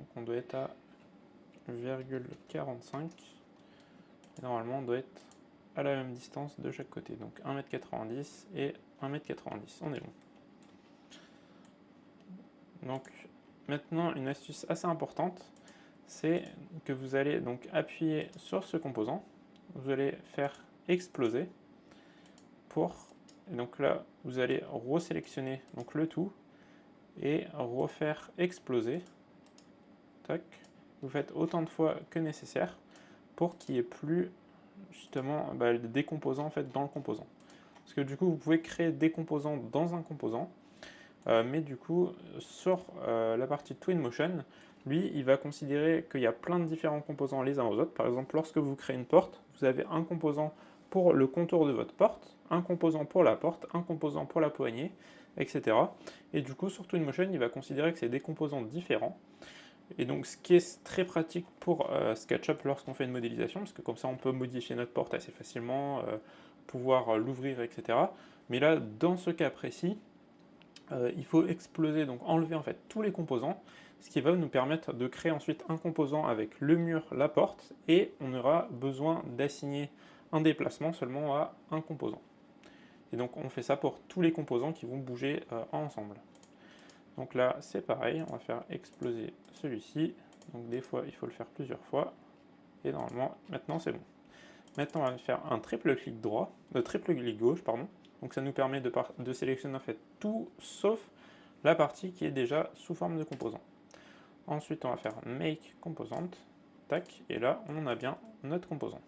Donc on doit être à 0,45. Et normalement on doit être à la même distance de chaque côté. Donc 1,90 m et 1,90 m. On est bon. Donc maintenant une astuce assez importante, c'est que vous allez donc appuyer sur ce composant, vous allez faire exploser et donc là vous allez resélectionner donc le tout et refaire exploser. Tac. Vous faites autant de fois que nécessaire pour qu'il n'y ait plus justement des composants en fait dans le composant. Parce que du coup vous pouvez créer des composants dans un composant, mais du coup sur la partie Twinmotion, lui il va considérer qu'il y a plein de différents composants les uns aux autres. Par exemple, lorsque vous créez une porte, vous avez un composant pour le contour de votre porte, un composant pour la porte, un composant pour la poignée, etc. Et du coup sur Twinmotion il va considérer que c'est des composants différents. Et donc ce qui est très pratique pour SketchUp lorsqu'on fait une modélisation, parce que comme ça on peut modifier notre porte assez facilement, pouvoir l'ouvrir, etc. Mais là, dans ce cas précis, il faut exploser, donc enlever en fait tous les composants, ce qui va nous permettre de créer ensuite un composant avec le mur, la porte, et on aura besoin d'assigner un déplacement seulement à un composant. Et donc on fait ça pour tous les composants qui vont bouger ensemble. Donc là, c'est pareil, on va faire exploser celui-ci. Donc des fois, il faut le faire plusieurs fois. Et normalement, maintenant c'est bon. Maintenant, on va faire un triple clic droit, triple clic gauche, pardon. Donc ça nous permet de sélectionner en fait tout sauf la partie qui est déjà sous forme de composant. Ensuite, on va faire Make Composant. Tac, et là, on a bien notre composant.